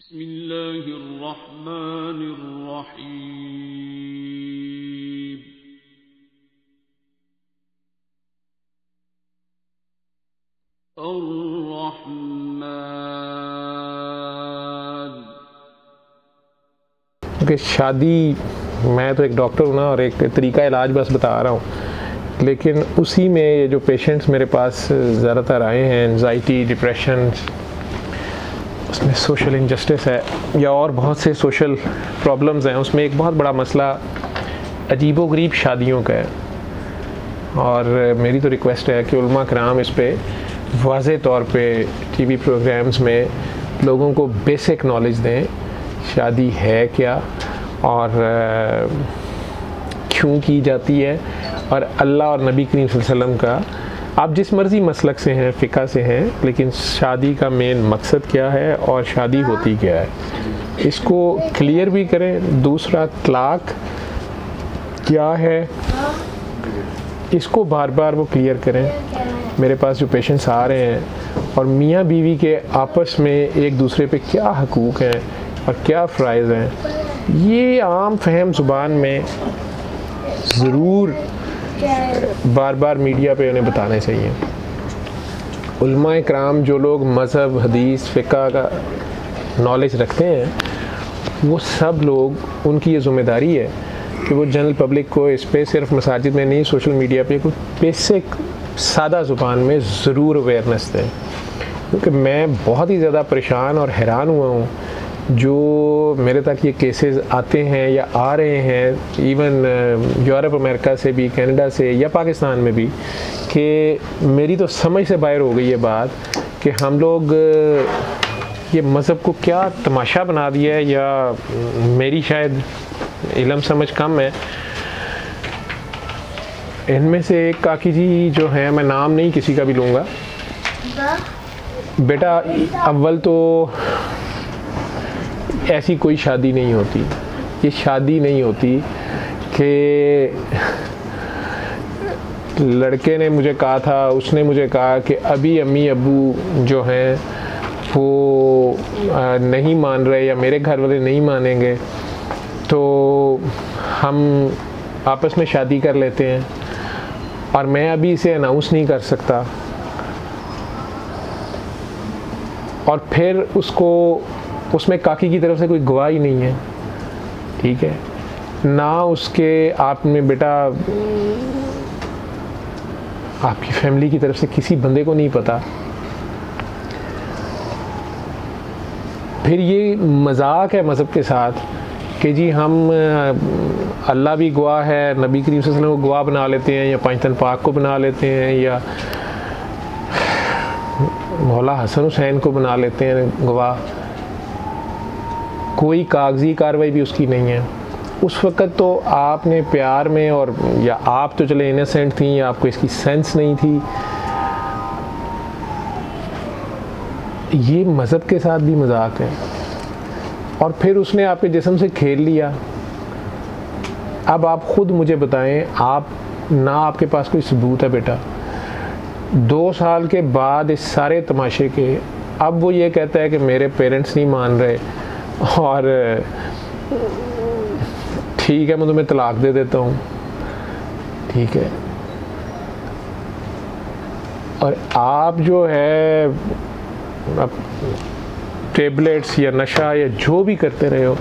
बिस्मिल्लाहिर्रहमानिर्रहीम। अर्रहमान। कि शादी, मैं तो एक डॉक्टर हूँ ना और एक तरीका इलाज बस बता रहा हूँ, लेकिन उसी में ये जो पेशेंट्स मेरे पास ज़्यादातर आए हैं, एंजाइटी, डिप्रेशन, उसमें सोशल इनजस्टिस है या और बहुत से सोशल प्रॉब्लम्स हैं, उसमें एक बहुत बड़ा मसला अजीबोगरीब शादियों का है। और मेरी तो रिक्वेस्ट है कि उलमा कराम इस पे वाज़े तौर पे टीवी प्रोग्राम्स में लोगों को बेसिक नॉलेज दें, शादी है क्या और क्यों की जाती है, और अल्लाह और नबी करीम सल्लल्लाहु अलैहि वसल्लम का, आप जिस मर्ज़ी मसलक से हैं, फ़िक़ा से हैं, लेकिन शादी का मेन मकसद क्या है और शादी होती क्या है, इसको क्लियर भी करें। दूसरा, तलाक क्या है, इसको बार बार वो क्लियर करें। मेरे पास जो पेशेंट्स आ रहे हैं और मियाँ बीवी के आपस में एक दूसरे पे क्या हकूक़ हैं और क्या फ़राइज़ हैं, ये आम फहम ज़ुबान में ज़रूर बार बार मीडिया पे उन्हें बताने चाहिए। उलमाए कराम जो लोग मज़हब, हदीस, फ़िक़ा का नॉलेज रखते हैं, वो सब लोग, उनकी ये ज़िम्मेदारी है कि वो जनरल पब्लिक को इस पे सिर्फ मसाजिद में नहीं, सोशल मीडिया पे कुछ बेसिक सादा ज़ुबान में ज़रूर अवेयरनेस दें। क्योंकि मैं बहुत ही ज़्यादा परेशान और हैरान हुआ हूँ जो मेरे तक ये केसेस आते हैं या आ रहे हैं, इवन यूरोप, अमेरिका से भी, कनाडा से या पाकिस्तान में भी, कि मेरी तो समझ से बाहर हो गई ये बात कि हम लोग ये मज़हब को क्या तमाशा बना दिया है, या मेरी शायद इल्म समझ कम है। इनमें से एक काकी जी जो हैं, मैं नाम नहीं किसी का भी लूँगा, बेटा अव्वल तो ऐसी कोई शादी नहीं होती, ये शादी नहीं होती कि लड़के ने मुझे कहा था, उसने मुझे कहा कि अभी अम्मी अब्बू जो हैं वो नहीं मान रहे या मेरे घर वाले नहीं मानेंगे, तो हम आपस में शादी कर लेते हैं और मैं अभी इसे अनाउंस नहीं कर सकता। और फिर उसमें काकी की तरफ से कोई गवाह ही नहीं है, ठीक है ना, उसके आप में बेटा आपकी फैमिली की तरफ से किसी बंदे को नहीं पता। फिर ये मजाक है मज़हब के साथ कि जी हम अल्लाह भी गवाह है, नबी करीम सल्लल्लाहु अलैहि वसल्लम को गवाह बना लेते हैं, या पंजतन पाक को बना लेते हैं, या मौला हसन हुसैन को बना लेते हैं गवाह। कोई कागजी कार्रवाई भी उसकी नहीं है। उस वक़्त तो आपने प्यार में, और या आप तो चले इनोसेंट थी, या आपको इसकी सेंस नहीं थी। ये मज़हब के साथ भी मजाक है। और फिर उसने आपके जिस्म से खेल लिया। अब आप ख़ुद मुझे बताएं, आप ना आपके पास कोई सबूत है बेटा, 2 साल के बाद इस सारे तमाशे के, अब वो ये कहता है कि मेरे पेरेंट्स नहीं मान रहे और ठीक है मैं तुम्हें तलाक दे देता हूँ, ठीक है। और आप जो है अब टेबलेट्स या नशा या जो भी करते रहे हो,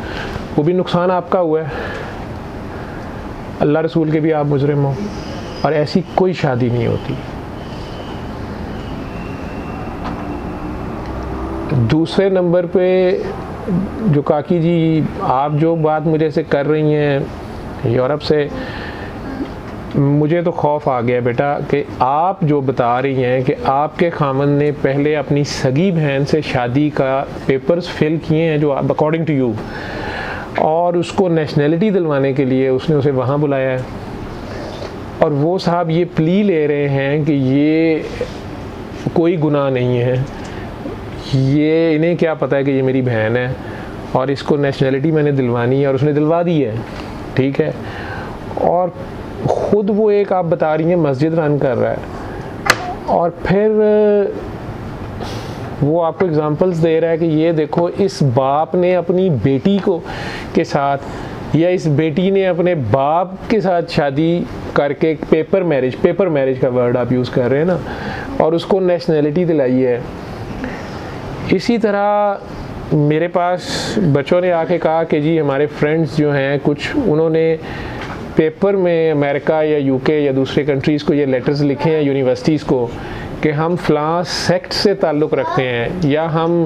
वो भी नुकसान आपका हुआ है, अल्लाह रसूल के भी आप मुजरिम हो। और ऐसी कोई शादी नहीं होती। दूसरे नंबर पे जो काकी जी आप जो बात मुझे से कर रही हैं यूरोप से, मुझे तो खौफ आ गया बेटा कि आप जो बता रही हैं कि आपके खामन ने पहले अपनी सगी बहन से शादी का पेपर्स फिल किए हैं, जो अकॉर्डिंग टू यू, और उसको नेशनैलिटी दिलवाने के लिए उसने उसे वहाँ बुलाया है, और वो साहब ये प्ली ले रहे हैं कि ये कोई गुनाह नहीं है, ये इन्हें क्या पता है कि ये मेरी बहन है और इसको नेशनैलिटी मैंने दिलवानी है, और उसने दिलवा दी है, ठीक है। और ख़ुद वो एक आप बता रही हैं मस्जिद रन कर रहा है, और फिर वो आपको एग्जांपल्स दे रहा है कि ये देखो इस बाप ने अपनी बेटी को के साथ या इस बेटी ने अपने बाप के साथ शादी करके पेपर मैरिज का वर्ड आप यूज़ कर रहे हैं ना, और उसको नेशनैलिटी दिलाई है। इसी तरह मेरे पास बच्चों ने आके कहा कि जी हमारे फ्रेंड्स जो हैं कुछ, उन्होंने पेपर में अमेरिका या यूके या दूसरे कंट्रीज़ को ये लेटर्स लिखे हैं यूनिवर्सिटीज़ को कि हम फ़लाँ सेक्ट से ताल्लुक़ रखते हैं या हम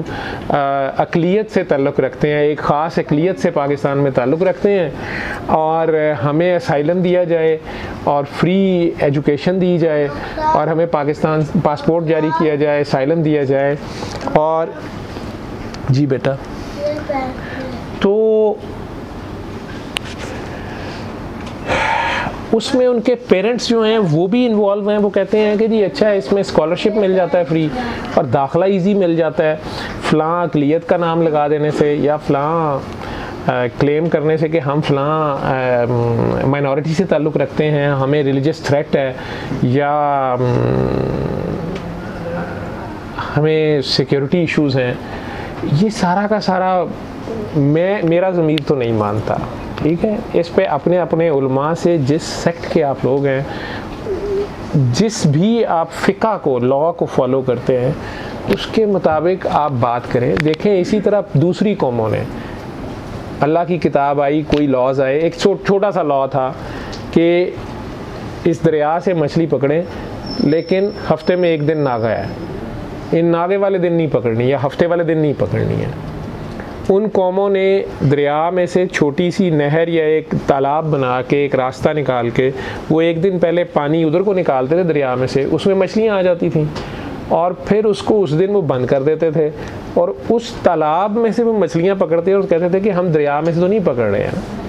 अक़लियत से ताल्लुक़ रखते हैं, एक ख़ास अक़लियत से पाकिस्तान में ताल्लुक़ रखते हैं और हमें असाइलम दिया जाए और फ्री एजुकेशन दी जाए और हमें पाकिस्तान पासपोर्ट जारी किया जाए, असाइलम दिया जाए। और जी बेटा, तो उसमें उनके पेरेंट्स जो हैं वो भी इन्वॉल्व हैं। वो कहते हैं कि जी अच्छा है, इसमें स्कॉलरशिप मिल जाता है फ्री और दाखला इजी मिल जाता है, फ़लाँ अक़लियत का नाम लगा देने से या फ़लाँ क्लेम करने से कि हम फ़लाँ माइनॉरिटी से ताल्लुक़ रखते हैं, हमें रिलीजियस थ्रेट है या हमें सिक्योरिटी इश्यूज़ हैं। ये सारा का सारा मेरा ज़मीर तो नहीं मानता, ठीक है। इस पे अपने अपने उलमा से, जिस सेक्ट के आप लोग हैं, जिस भी आप फ़िक़ा को, लॉ को फॉलो करते हैं, उसके मुताबिक आप बात करें। देखें इसी तरह दूसरी कौमों ने, अल्लाह की किताब आई, कोई लॉज आए, एक छोटा सा लॉ था कि इस दरिया से मछली पकड़ें लेकिन हफ्ते में एक दिन नागा है, इन नागे वाले दिन नहीं पकड़नी या हफ्ते वाले दिन नहीं पकड़नी है। उन कौमों ने दरिया में से छोटी सी नहर या एक तालाब बना के, एक रास्ता निकाल के, वो एक दिन पहले पानी उधर को निकालते थे दरिया में से, उसमें मछलियाँ आ जाती थीं और फिर उसको उस दिन वो बंद कर देते थे और उस तालाब में से वो मछलियाँ पकड़ते और कहते थे कि हम दरिया में से तो नहीं पकड़ रहे हैं।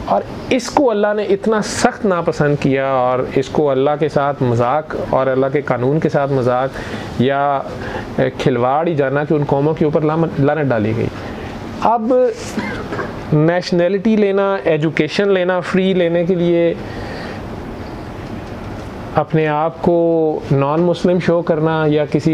और इसको अल्लाह ने इतना सख्त नापसंद किया और इसको अल्लाह के साथ मजाक और अल्लाह के कानून के साथ मजाक या खिलवाड़ ही जाना कि उन कौमों के ऊपर लानत डाली गई। अब नेशनैलिटी लेना, एजुकेशन लेना फ्री लेने के लिए अपने आप को नॉन मुस्लिम शो करना या किसी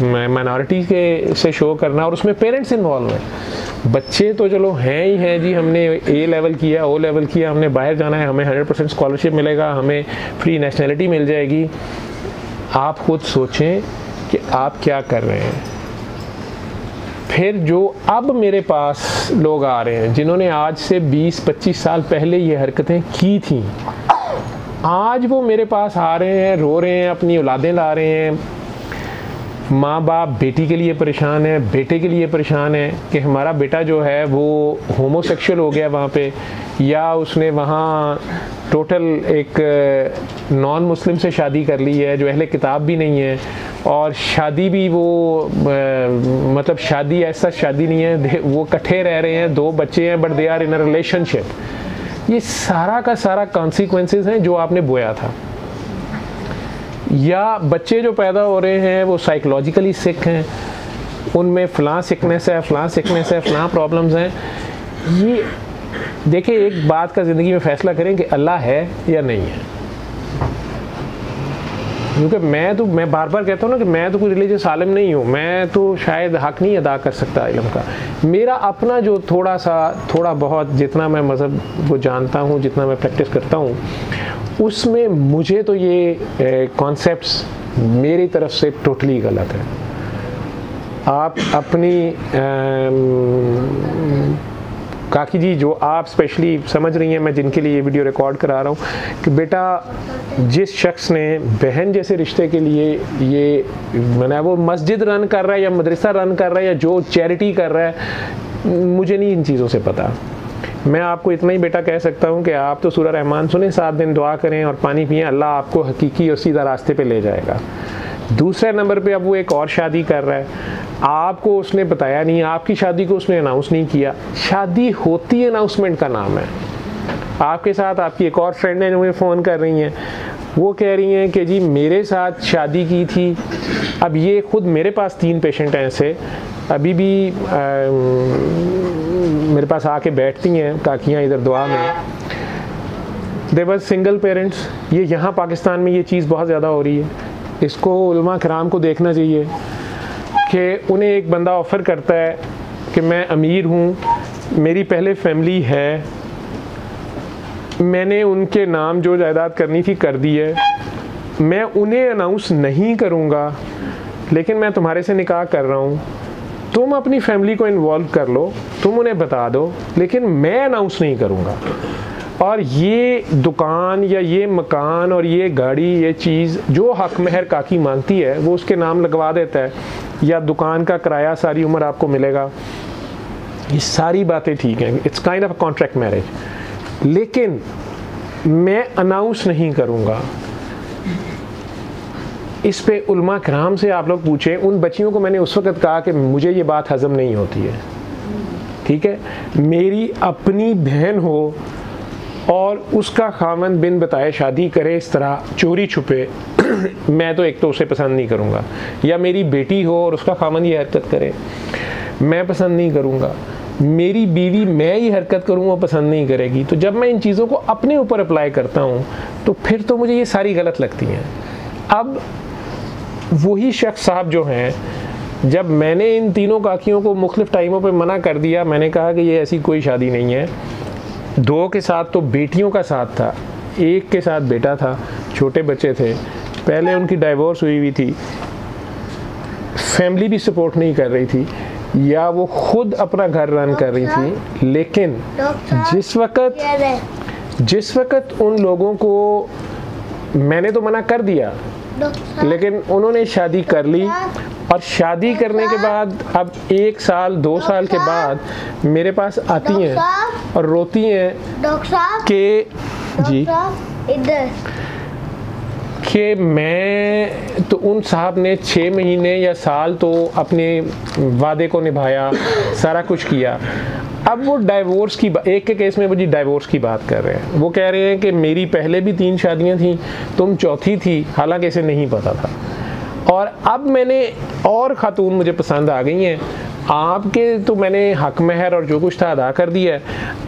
माइनॉरिटी के से शो करना, और उसमें पेरेंट्स इन्वॉल्व हैं। बच्चे तो चलो हैं ही हैं जी, हमने ए लेवल किया, ओ लेवल किया, हमने बाहर जाना है, हमें 100% स्कॉलरशिप मिलेगा, हमें फ्री नेशनैलिटी मिल जाएगी। आप खुद सोचें कि आप क्या कर रहे हैं। फिर जो अब मेरे पास लोग आ रहे हैं जिन्होंने आज से 20-25 साल पहले ये हरकतें की थी, आज वो मेरे पास आ रहे हैं, रो रहे हैं, अपनी औलादें ला रहे हैं। माँ बाप बेटी के लिए परेशान है, बेटे के लिए परेशान है कि हमारा बेटा जो है वो होमोसेक्सुअल हो गया वहाँ पे, या उसने वहाँ टोटल एक नॉन मुस्लिम से शादी कर ली है जो अहले किताब भी नहीं है, और शादी भी वो मतलब शादी ऐसा शादी नहीं है, वो इकट्ठे रह रहे हैं, 2 बच्चे हैं, but they are in a relationship. ये सारा का सारा कॉन्सिक्वेंसेस हैं जो आपने बोया था। या बच्चे जो पैदा हो रहे हैं वो साइकोलॉजिकली सिक हैं, उनमें फ़लाँ सिकनेस है, फ़लाँ सिकनेस है, फ़लाँ प्रॉब्लम्स हैं। ये देखिए, एक बात का ज़िंदगी में फ़ैसला करें कि अल्लाह है या नहीं है। क्योंकि मैं बार बार कहता हूँ ना कि मैं तो कोई रिलीजियस आलिम नहीं हूँ, मैं तो शायद हक़ नहीं अदा कर सकता इल्म का। मेरा अपना जो थोड़ा बहुत जितना मैं मज़हब को जानता हूँ, जितना मैं प्रैक्टिस करता हूँ, उसमें मुझे तो ये कॉन्सेप्ट्स मेरी तरफ से टोटली गलत है। आप अपनी काकी जी, जो आप स्पेशली समझ रही हैं, मैं जिनके लिए ये वीडियो रिकॉर्ड करा रहा हूँ, कि बेटा जिस शख्स ने बहन जैसे रिश्ते के लिए ये मैंने वो मस्जिद रन कर रहा है या मदरसा रन कर रहा है या जो चैरिटी कर रहा है, मुझे नहीं इन चीज़ों से पता। मैं आपको इतना ही बेटा कह सकता हूँ कि आप तो सूरह रहमान सुने, 7 दिन दुआ करें और पानी पिएं, अल्लाह आपको हकीकी और सीधा रास्ते पे ले जाएगा। दूसरे नंबर पे अब वो एक और शादी कर रहा है, आपको उसने बताया नहीं, आपकी शादी को उसने अनाउंस नहीं किया। शादी होती है अनाउंसमेंट का नाम है। आपके साथ आपकी एक और फ्रेंड है जो मुझे फ़ोन कर रही हैं, वो कह रही हैं कि जी मेरे साथ शादी की थी। अब ये खुद मेरे पास 3 पेशेंट हैं ऐसे, अभी भी मेरे पास आके बैठती हैं काकियाँ इधर दुआ में। दे वर सिंगल पेरेंट्स। ये यहाँ पाकिस्तान में ये चीज़ बहुत ज़्यादा हो रही है, इसको उलमा किराम को देखना चाहिए। कि उन्हें एक बंदा ऑफ़र करता है कि मैं अमीर हूँ, मेरी पहले फैमिली है, मैंने उनके नाम जो जायदाद करनी थी कर दी है, मैं उन्हें अनाउंस नहीं करूँगा, लेकिन मैं तुम्हारे से निकाह कर रहा हूँ, तुम अपनी फैमिली को इन्वॉल्व कर लो, तुम उन्हें बता दो, लेकिन मैं अनाउंस नहीं करूँगा। और ये दुकान या ये मकान और ये गाड़ी, ये चीज़ जो हक महर काकी मांगती है वो उसके नाम लगवा देता है, या दुकान का किराया सारी उम्र आपको मिलेगा, ये सारी बातें ठीक हैं, it's kind of contract marriage, लेकिन मैं अनाउंस नहीं करूँगा। इस पे उलमा कराम से आप लोग पूछें, उन बच्चियों को मैंने उस वक़्त कहा कि मुझे ये बात हज़म नहीं होती है, ठीक है, मेरी अपनी बहन हो और उसका खामन बिन बताए शादी करे इस तरह चोरी छुपे, मैं तो एक तो उसे पसंद नहीं करूँगा, या मेरी बेटी हो और उसका खामन ये हरकत करे, मैं पसंद नहीं करूँगा, मेरी बीवी मैं ही हरकत करूँ वो पसंद नहीं करेगी। तो जब मैं इन चीज़ों को अपने ऊपर अप्लाई करता हूँ तो फिर तो मुझे ये सारी गलत लगती हैं। अब वही शख्स साहब जो हैं, जब मैंने इन तीनों काकियों को मुख्तलिफ टाइमों पे मना कर दिया, मैंने कहा कि ये ऐसी कोई शादी नहीं है, दो के साथ तो बेटियों का साथ था, एक के साथ बेटा था, छोटे बच्चे थे, पहले उनकी डाइवोर्स हुई थी, फैमिली भी सपोर्ट नहीं कर रही थी, या वो खुद अपना घर रन कर रही थी, लेकिन जिस वक़्त उन लोगों को मैंने तो मना कर दिया, लेकिन उन्होंने शादी कर ली, और शादी करने के बाद अब 1 साल 2 साल के बाद मेरे पास आती हैं और रोती हैं कि जी कि मैं तो, उन साहब ने 6 महीने या साल तो अपने वादे को निभाया, सारा कुछ किया, अब वो डाइवोर्स की एक के केस में वो जी डाइवोर्स की बात कर रहे हैं, वो कह रहे हैं कि मेरी पहले भी 3 शादियां थी, तुम चौथी थी, हालांकि इसे नहीं पता था, और अब मैंने और ख़ातून मुझे पसंद आ गई हैं, आपके तो मैंने हक महर और जो कुछ था अदा कर दिया है,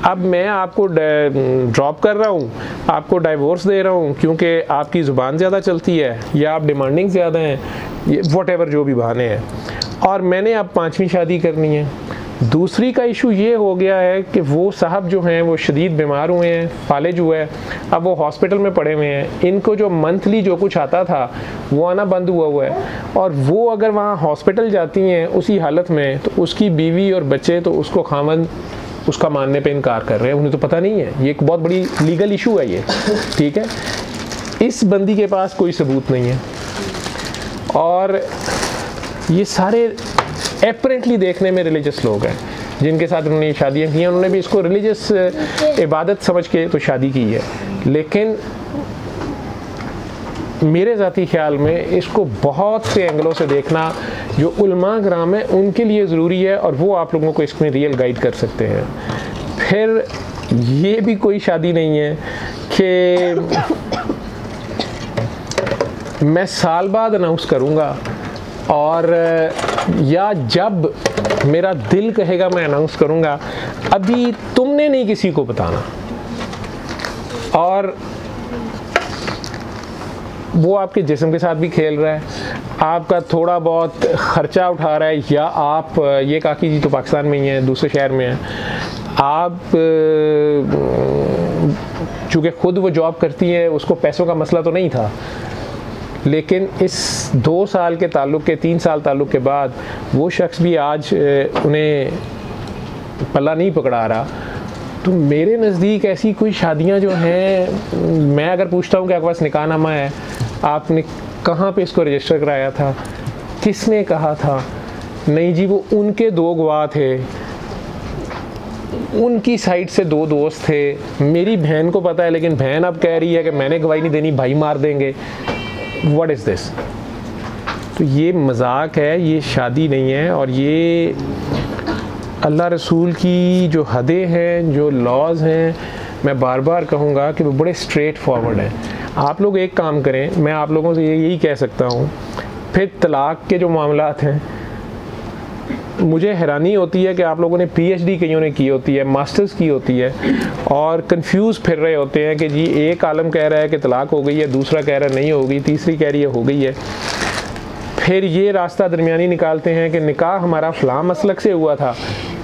अब मैं आपको ड्रॉप कर रहा हूँ, आपको डाइवोर्स दे रहा हूँ क्योंकि आपकी ज़ुबान ज़्यादा चलती है या आप डिमांडिंग ज़्यादा हैं, ये वॉटेवर जो भी बहाने हैं, और मैंने अब 5वीं शादी करनी है। दूसरी का इशू ये हो गया है कि वो साहब जो हैं वो शदीद बीमार हुए हैं, फालिज हुआ है, अब वो हॉस्पिटल में पड़े हुए हैं, इनको जो मंथली जो कुछ आता था वो आना बंद हुआ है, और वो अगर वहाँ हॉस्पिटल जाती हैं उसी हालत में तो उसकी बीवी और बच्चे तो उसको खामन उसका मानने पे इनकार कर रहे हैं, उन्हें तो पता नहीं है, ये एक बहुत बड़ी लीगल इशू है ये, ठीक है, इस बंदी के पास कोई सबूत नहीं है, और ये सारे एपरेंटली देखने में रिलीजियस लोग हैं जिनके साथ उन्होंने शादियाँ की हैं, उन्होंने भी इसको रिलीजियस इबादत समझ के तो शादी की है, लेकिन मेरे ज़ाती ख्याल में इसको बहुत से एंगलों से देखना जो उलमा कराम है उनके लिए ज़रूरी है, और वो आप लोगों को इसमें रियल गाइड कर सकते हैं। फिर ये भी कोई शादी नहीं है कि मैं साल बाद अनाउंस करूँगा, और या जब मेरा दिल कहेगा मैं अनाउंस करूँगा, अभी तुमने नहीं किसी को बताना, और वो आपके जिस्म के साथ भी खेल रहा है, आपका थोड़ा बहुत ख़र्चा उठा रहा है, या आप ये काकी जी तो पाकिस्तान में ही हैं, दूसरे शहर में हैं, आप चूँकि ख़ुद वो जॉब करती है, उसको पैसों का मसला तो नहीं था, लेकिन इस 2 साल के ताल्लुक़ के 3 साल ताल्लुक़ के बाद वो शख्स भी आज उन्हें पल्ला नहीं पकड़ा रहा, तो मेरे नज़दीक ऐसी कोई शादियां जो हैं, मैं अगर पूछता हूं कि आपके पास निकाहनामा है, आपने कहाँ पे इसको रजिस्टर कराया था, किसने कहा था, नहीं जी वो उनके 2 गवाह थे, उनकी साइड से 2 दोस्त थे, मेरी बहन को पता है, लेकिन बहन अब कह रही है कि मैंने गवाही नहीं देनी, भाई मार देंगे, व्हाट इज़ दिस। तो ये मजाक है, ये शादी नहीं है, और ये अल्लाह रसूल की जो हदें हैं, जो लॉज हैं, मैं बार बार कहूँगा कि वो बड़े स्ट्रेट फॉरवर्ड हैं। आप लोग एक काम करें, मैं आप लोगों से यही कह सकता हूँ, फिर तलाक़ के जो मामलात हैं, मुझे हैरानी होती है कि आप लोगों ने PhD कईयों ने की होती है, मास्टर्स की होती है, और कंफ्यूज फिर रहे होते हैं कि जी एक आलम कह रहा है कि तलाक़ हो गई है, दूसरा कह रहा है नहीं हो गई, तीसरी कह रही है हो गई है। फिर ये रास्ता दरमियानी निकालते हैं कि निकाह हमारा फ़लाँ मसलक से हुआ था,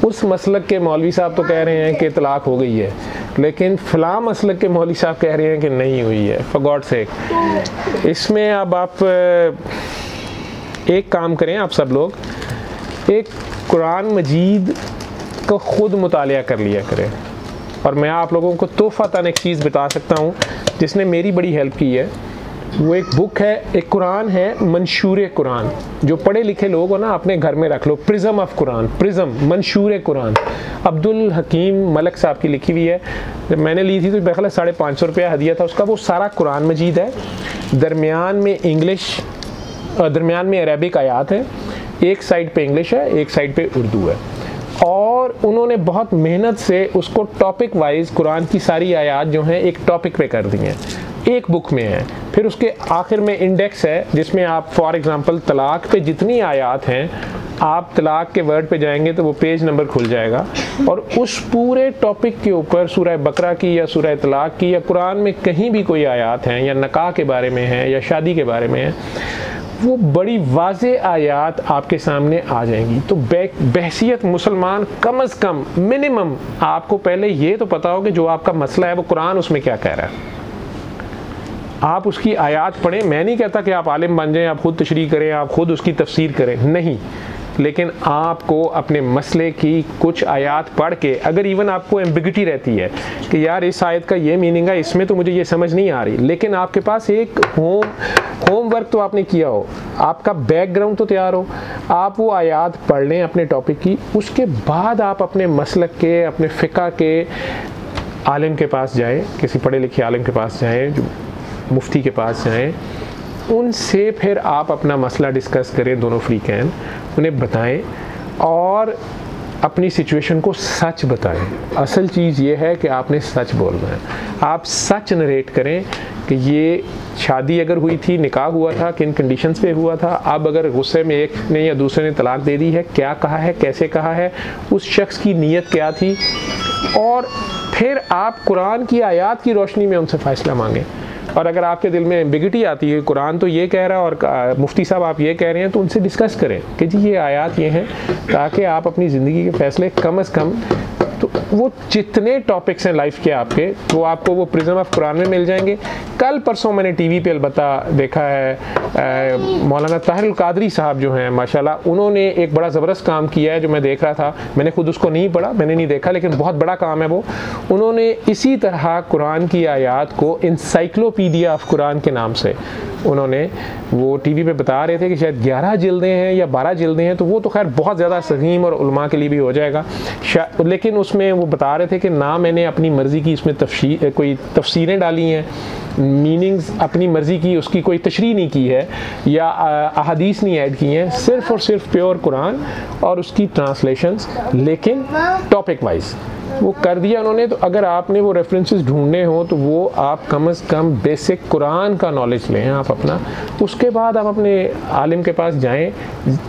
उस मसलक के मौलवी साहब तो कह रहे हैं कि तलाक हो गई है, लेकिन फ़लाँ मसलक के मौलवी साहब कह रहे हैं कि नहीं हुई है। फॉर गॉड सेक, इसमें अब आप एक काम करें, आप सब लोग एक कुरान मजीद को ख़ुद मुतालिया कर लिया करें। और मैं आप लोगों को तोहफ़तन एक चीज़ बता सकता हूँ जिसने मेरी बड़ी हेल्प की है। वो एक बुक है, एक कुरान है, मंशूर कुरान। जो पढ़े लिखे लोग हो ना, अपने घर में रख लो, प्रिज्म ऑफ कुरान, प्रिज्म मंशूर कुरान, अब्दुल हकीम मलक साहब की लिखी हुई है। जब मैंने ली थी तो बेखला 550 रुपया हदिया था उसका। वो सारा कुरान मजीद है, दरमियान में इंग्लिश, दरमियान में अरबिक आयात है, एक साइड पे इंग्लिश है, एक साइड पे उर्दू है। और उन्होंने बहुत मेहनत से उसको टॉपिक वाइज कुरान की सारी आयात जो हैं एक टॉपिक पे कर दी हैं, एक बुक में है। फिर उसके आखिर में इंडेक्स है जिसमें आप फॉर एग्जांपल तलाक पे जितनी आयात हैं, आप तलाक के वर्ड पे जाएंगे तो वो पेज नंबर खुल जाएगा और उस पूरे टॉपिक के ऊपर सूरह बकरा की या सूरह तलाक की या कुरान में कहीं भी कोई आयात हैं या निकाह के बारे में है या शादी के बारे में है, वो बड़ी वाज़े आयात आपके सामने आ जाएंगी। तो बहसियत मुसलमान कम से कम मिनिमम आपको पहले ये तो पता हो कि जो आपका मसला है वो कुरान उसमें क्या कह रहा है। आप उसकी आयात पढ़ें। मैं नहीं कहता कि आप आलिम बन जाएं, आप खुद तशरीह करें, आप खुद उसकी तफसीर करें, नहीं, लेकिन आपको अपने मसले की कुछ आयात पढ़ के, अगर इवन आपको एम्बिगिटी रहती है कि यार इस आयत का ये मीनिंग है, इसमें तो मुझे ये समझ नहीं आ रही, लेकिन आपके पास एक होमवर्क तो आपने किया हो, आपका बैकग्राउंड तो तैयार हो, आप वो आयात पढ़ लें अपने टॉपिक की। उसके बाद आप अपने मसलक के, अपने फ़िक़्ह के आलिम के पास जाएं, किसी पढ़े लिखे आलिम के पास जाएं, जो मुफ्ती के पास जाएं, उनसे फिर आप अपना मसला डिस्कस करें, दोनों फ्रीकैन उन्हें बताएं और अपनी सिचुएशन को सच बताएं। असल चीज़ ये है कि आपने सच बोलना है। आप सच नरेट करें कि ये शादी अगर हुई थी, निकाह हुआ था, किन कंडीशंस पे हुआ था, अब अगर गुस्से में एक ने या दूसरे ने तलाक दे दी है, क्या कहा है, कैसे कहा है, उस शख्स की नीयत क्या थी, और फिर आप कुरान की आयात की रोशनी में उनसे फ़ैसला मांगें। और अगर आपके दिल में एम्बिगिटी आती है, कुरान तो ये कह रहा है और मुफ्ती साहब आप ये कह रहे हैं, तो उनसे डिस्कस करें कि जी ये आयात ये हैं, ताकि आप अपनी ज़िंदगी के फ़ैसले कम से कम, तो वो जितने टॉपिक्स हैं लाइफ के आपके, वो आपको वो प्रिज्म ऑफ कुरान में मिल जाएंगे। कल परसों मैंने टीवी पे अलबत्ता देखा है, मौलाना ताहिर कादरी साहब जो हैं माशाल्लाह, उन्होंने एक बड़ा ज़बरदस्त काम किया है जो मैं देख रहा था। मैंने खुद उसको नहीं पढ़ा, मैंने नहीं देखा, लेकिन बहुत बड़ा काम है वो। उन्होंने इसी तरह कुरान की आयात को इंसाइक्लोपीडिया ऑफ कुरान के नाम से उन्होंने, वो टीवी पे बता रहे थे कि शायद 11 जिल्दें हैं या 12 जिल्दें हैं, तो वो तो खैर बहुत ज़्यादा सहीम और उलमा के लिए भी हो जाएगा, लेकिन उसमें वो बता रहे थे कि ना मैंने अपनी मर्ज़ी की इसमें कोई तफसीरें डाली हैं, मीनिंग्स अपनी मर्ज़ी की उसकी कोई तशरीह नहीं की है या अहादीस नहीं ऐड की हैं, सिर्फ़ और सिर्फ प्योर कुरान और उसकी ट्रांसलेशंस, लेकिन टॉपिक वाइज वो कर दिया उन्होंने। तो अगर आपने वो रेफरेंसेस ढूंढने हो तो वो आप कम से कम बेसिक कुरान का नॉलेज लें आप अपना। उसके बाद आप अपने आलिम के पास जाएं,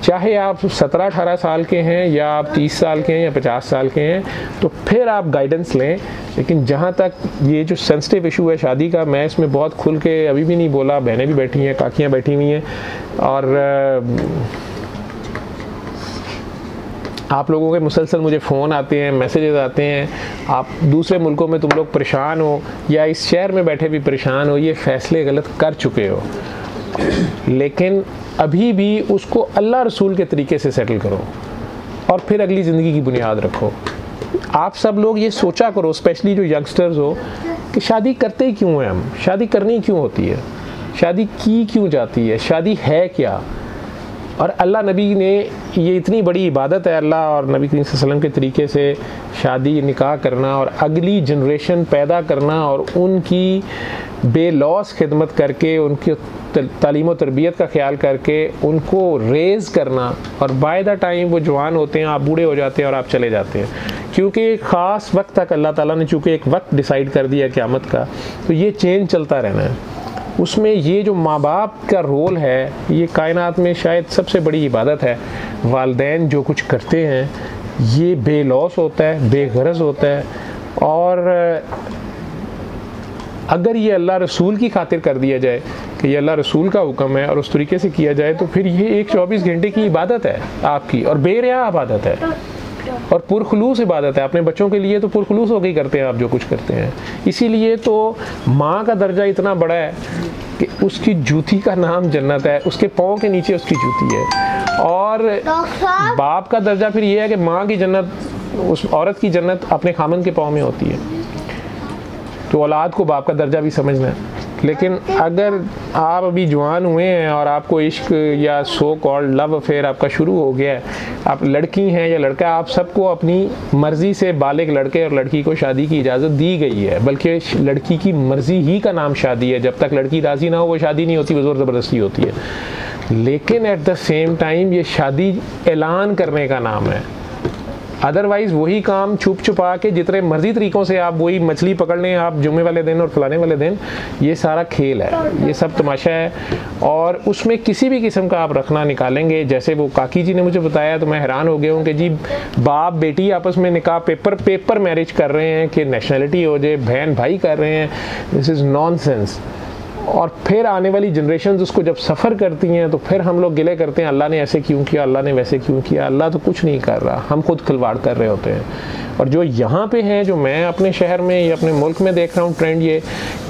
चाहे आप 17-18 साल के हैं या आप 30 साल के हैं या 50 साल के हैं, तो फिर आप गाइडेंस लें। लेकिन जहाँ तक ये जो सेंसिटिव इशू है शादी का, मैं इसमें बहुत खुल के अभी भी नहीं बोला, बहनें भी बैठी हैं, काकियाँ बैठी हुई हैं, और आप लोगों के मुसलसल मुझे फ़ोन आते हैं, मैसेजेस आते हैं, आप दूसरे मुल्कों में तुम लोग परेशान हो या इस शहर में बैठे भी परेशान हो, ये फ़ैसले गलत कर चुके हो, लेकिन अभी भी उसको अल्लाह रसूल के तरीके से सेटल करो और फिर अगली ज़िंदगी की बुनियाद रखो। आप सब लोग ये सोचा करो, स्पेशली जो यंगस्टर्स हो, कि शादी करते ही क्यों हैं हम, शादी करनी क्यों होती है, शादी की क्यों जाती है, शादी है क्या। और अल्लाह नबी ने, ये इतनी बड़ी इबादत है अल्लाह और नबी करीम सल्लल्लाहु अलैहि वसल्लम के तरीके से शादी निकाह करना और अगली जनरेशन पैदा करना और उनकी बेलौस खिदमत करके, उनकी तालीम और तरबियत का ख्याल करके उनको रेज़ करना, और बाय द टाइम वो जवान होते हैं, आप बूढ़े हो जाते हैं और आप चले जाते हैं, क्योंकि एक ख़ास वक्त तक अल्लाह ताला ने चूँकि एक वक्त डिसाइड कर दिया क़यामत का, तो ये चेंज चलता रहना है। उसमें ये जो माँ बाप का रोल है, ये कायनात में शायद सबसे बड़ी इबादत है। वालिदैन जो कुछ करते हैं ये बेलौस होता है, बेगरज होता है, और अगर ये अल्लाह रसूल की खातिर कर दिया जाए कि कि ये अल्लाह रसूल का हुक्म है और उस तरीके से किया जाए, तो फिर ये एक 24 घंटे की इबादत है आपकी, और बेरिया इबादत है और पुरखलूस इबादत है। अपने बच्चों के लिए तो पुरखलूस होकर ही करते हैं आप जो कुछ करते हैं। इसीलिए तो माँ का दर्जा इतना बड़ा है कि उसकी जूती का नाम जन्नत है, उसके पाँव के नीचे उसकी जूती है। और बाप का दर्जा फिर ये है कि माँ की जन्नत, उस औरत की जन्नत अपने खामन के पाँव में होती है। तो औलाद को बाप का दर्जा भी समझना है। लेकिन अगर आप अभी जवान हुए हैं और आपको इश्क या सो कॉल्ड लव अफेयर आपका शुरू हो गया है, आप लड़की हैं या लड़का, आप सबको अपनी मर्ज़ी से बालिग लड़के और लड़की को शादी की इजाज़त दी गई है, बल्कि लड़की की मर्ज़ी ही का नाम शादी है। जब तक लड़की राज़ी ना हो वो शादी नहीं होती, वो ज़ोर ज़बरदस्ती होती है। लेकिन एट द सेम टाइम ये शादी ऐलान करने का नाम है। अदरवाइज़ वही काम छुप छुपा के जितने मर्जी तरीक़ों से आप वही मछली पकड़ लें आप जुम्मे वाले दिन और फलाने वाले दिन, ये सारा खेल है, ये सब तमाशा है। और उसमें किसी भी किस्म का आप रखना निकालेंगे, जैसे वो काकी जी ने मुझे बताया तो मैं हैरान हो गया हूँ कि जी बाप बेटी आपस में निकाह पेपर मैरिज कर रहे हैं कि नेशनलिटी हो जाए, बहन भाई कर रहे हैं। This is nonsense. और फिर आने वाली जनरेशन उसको जब सफ़र करती हैं तो फिर हम लोग गिले करते हैं, अल्लाह ने ऐसे क्यों किया, अल्लाह ने वैसे क्यों किया। अल्लाह तो कुछ नहीं कर रहा, हम खुद खिलवाड़ कर रहे होते हैं। और जो यहाँ पे हैं, जो मैं अपने शहर में या अपने मुल्क में देख रहा हूँ ट्रेंड, ये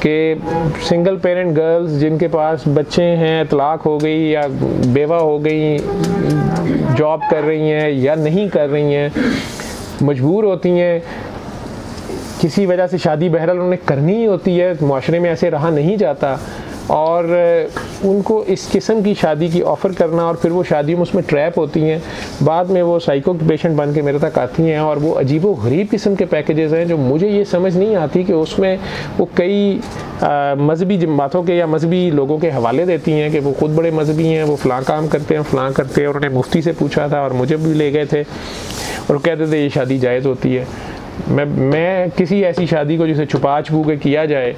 कि सिंगल पेरेंट गर्ल्स जिनके पास बच्चे हैं, तलाक हो गई या बेवा हो गई, जॉब कर रही हैं या नहीं कर रही हैं, मजबूर होती हैं, किसी वजह से शादी बहरहाल उन्हें करनी ही होती है, मुआशरे में ऐसे रहा नहीं जाता, और उनको इस किस्म की शादी की ऑफ़र करना और फिर वो शादियों में उसमें ट्रैप होती हैं। बाद में वो साइको के पेशेंट बन के मेरे तक आती हैं और वो अजीबो गरीब किस्म के पैकेजेस हैं जो मुझे ये समझ नहीं आती कि उसमें वो कई मजहबी बातों के या मजहबी लोगों के हवाले देती हैं कि वो ख़ुद बड़े मजहबी हैं, वो फ़लाँ काम करते हैं, फ़लाँ करते हैं। और उन्हें मुफ्ती से पूछा था और मुझे भी ले गए थे और कहते थे ये शादी जायज़ होती है। मैं किसी ऐसी शादी को जिसे छुपा छुपू के किया जाए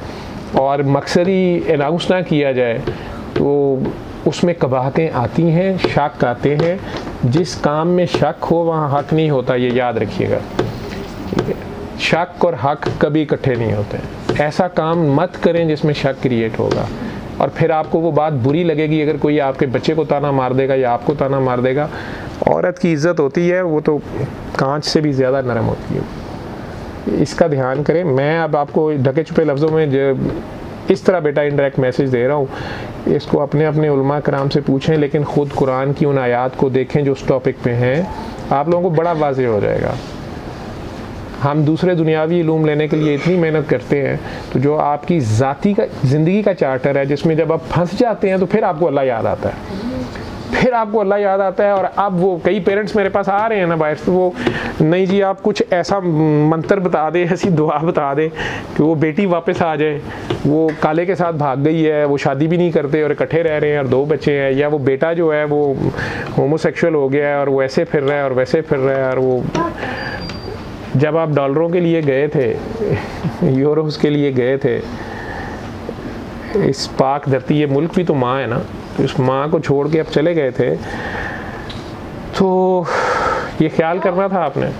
और मकसद ही अनाउंस ना किया जाए तो उसमें कबाहतें आती हैं, शक आते हैं। जिस काम में शक हो वहाँ हक नहीं होता, ये याद रखिएगा, ठीक है। शक और हक कभी इकट्ठे नहीं होते। ऐसा काम मत करें जिसमें शक क्रिएट होगा और फिर आपको वो बात बुरी लगेगी अगर कोई आपके बच्चे को ताना मार देगा या आपको ताना मार देगा। औरत की इज़्ज़त होती है वो तो कांच से भी ज़्यादा नरम होती है, इसका ध्यान करें। मैं अब आपको ढके छुपे लफ्ज़ों में इस तरह बेटा इनडायरेक्ट मैसेज दे रहा हूँ, इसको अपने अपने उलमा कराम से पूछें, लेकिन ख़ुद कुरान की उन आयात को देखें जो उस टॉपिक पे हैं, आप लोगों को बड़ा वाज़ेह हो जाएगा। हम दूसरे दुनियावी इल्म लेने के लिए इतनी मेहनत करते हैं, तो जो आपकी ज़ाती का ज़िंदगी का चार्टर है जिसमें जब आप फंस जाते हैं तो फिर आपको अल्लाह याद आता है, फिर आपको अल्लाह याद आता है। और अब वो कई पेरेंट्स मेरे पास आ रहे हैं ना बाहर, तो वो नहीं जी आप कुछ ऐसा मंत्र बता दे, ऐसी दुआ बता दे कि वो बेटी वापस आ जाए, वो काले के साथ भाग गई है, वो शादी भी नहीं करते और इकट्ठे रह रहे हैं और 2 बच्चे हैं, या वो बेटा जो है वो होमोसेक्सुअल हो गया है और वो ऐसे फिर रहा है और वैसे फिर रहा है। और वो जब आप डॉलरों के लिए गए थे, यूरोस के लिए गए थे, इस पाक धरती, ये मुल्क भी तो माँ है ना, तो इस माँ को छोड़ के अब चले गए थे, तो ये ख्याल करना था आपने,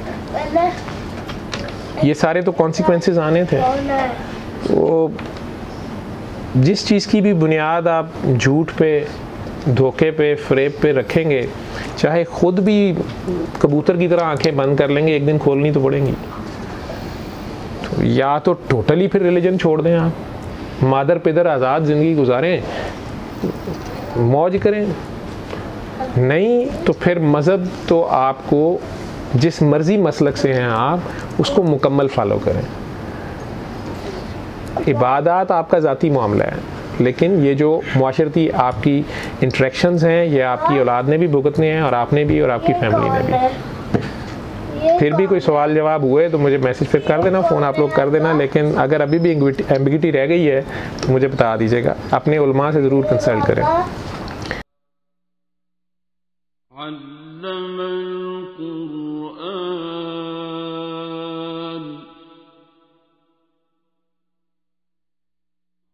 ये सारे तो कॉन्सिक्वेंसेस आने थे। तो जिस चीज़ की भी बुनियाद आप झूठ पे, धोखे पे, फ़रेब पे रखेंगे, चाहे ख़ुद भी कबूतर की तरह आंखें बंद कर लेंगे, एक दिन खोलनी तो पड़ेंगी। तो या तो टोटली फिर रिलीजन छोड़ दें, आप मादर पिदर आज़ाद ज़िंदगी गुजारें, मौज करें, नहीं तो फिर मज़हब तो आपको जिस मर्ज़ी मसलक से हैं आप उसको मुकम्मल फ़ॉलो करें। इबादत आपका ज़ाती मामला है, लेकिन ये जो मुआशरती आपकी इंटरेक्शंस हैं ये आपकी औलाद ने भी भुगतने हैं और आपने भी और आपकी फैमिली ने भी। फिर भी कोई सवाल जवाब हुए तो मुझे मैसेज फिर कर देना, फ़ोन आप लोग कर देना, लेकिन अगर अभी भी एम्बिगिटी रह गई है तो मुझे बता दीजिएगा। अपने उलमा से ज़रूर कंसल्ट करें।